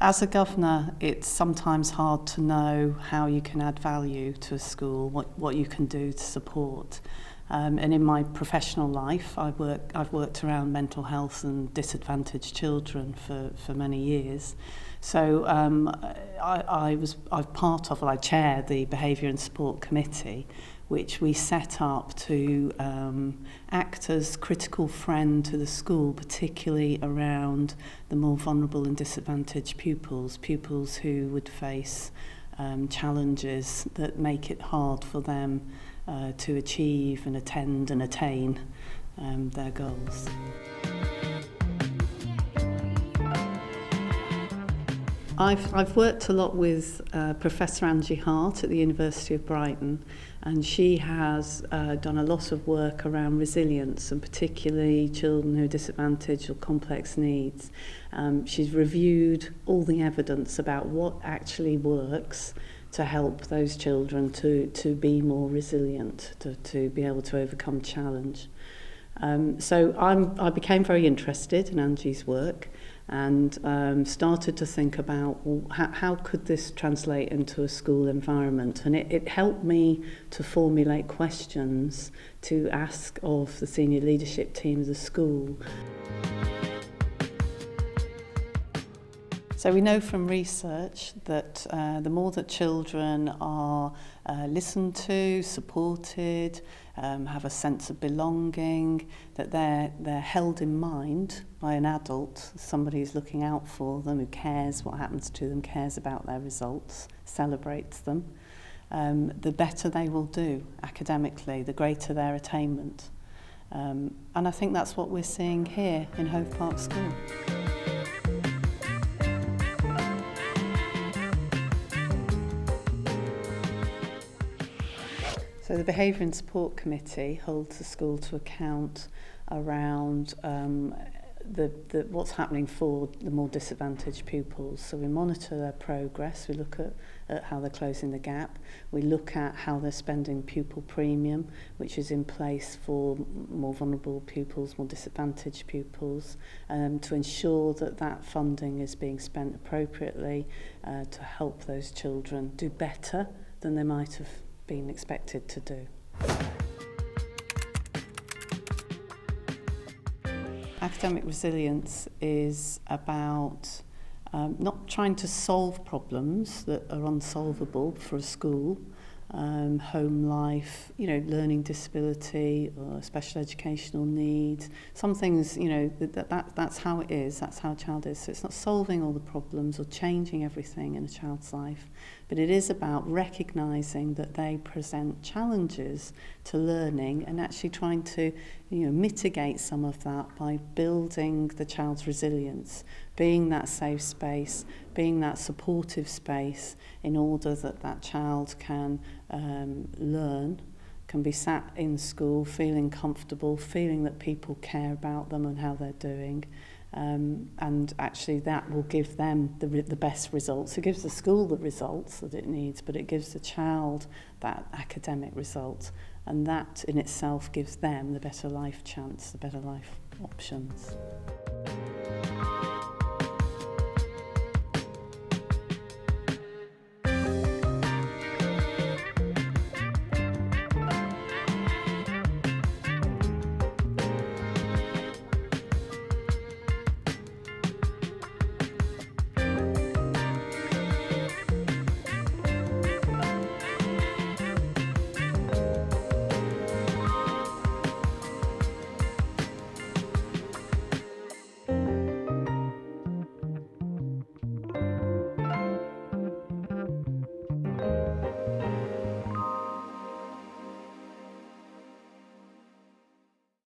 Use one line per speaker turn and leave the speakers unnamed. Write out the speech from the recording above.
As a governor, it's sometimes hard to know how you can add value to a school, what you can do to support. And in my professional life, I've worked around mental health and disadvantaged children for many years. So I chair the Behaviour and Support Committee, which we set up to act as critical friend to the school, particularly around the more vulnerable and disadvantaged pupils who would face challenges that make it hard for them to achieve and attend and attain their goals. I've worked a lot with Professor Angie Hart at the University of Brighton, and she has done a lot of work around resilience, and particularly children who are disadvantaged or complex needs. She's reviewed all the evidence about what actually works to help those children to be more resilient, to be able to overcome challenge. So I became very interested in Angie's work and started to think about, well, how could this translate into a school environment? And it helped me to formulate questions to ask of the senior leadership team of the school. So we know from research that the more that children are listened to, supported, have a sense of belonging, that they're held in mind by an adult, somebody who's looking out for them, who cares what happens to them, cares about their results, celebrates them, the better they will do academically, the greater their attainment. And I think that's what we're seeing here in Hove Park School. So the Behaviour and Support Committee holds the school to account around what's happening for the more disadvantaged pupils. So we monitor their progress, we look at how they're closing the gap, we look at how they're spending pupil premium, which is in place for more vulnerable pupils, more disadvantaged pupils, to ensure that that funding is being spent appropriately to help those children do better than they might have been expected to do. Academic resilience is about not trying to solve problems that are unsolvable for a school, home life, learning disability or special educational needs. Some things, that's how it is, that's how a child is. So it's not solving all the problems or changing everything in a child's life, but it is about recognising that they present challenges to learning and actually trying to mitigate some of that by building the child's resilience, being that safe space, being that supportive space in order that that child can learn, can be sat in school feeling comfortable, feeling that people care about them and how they're doing. And actually that will give them the best results. It gives the school the results that it needs, but it gives the child that academic result, and that in itself gives them the better life chance, the better life options.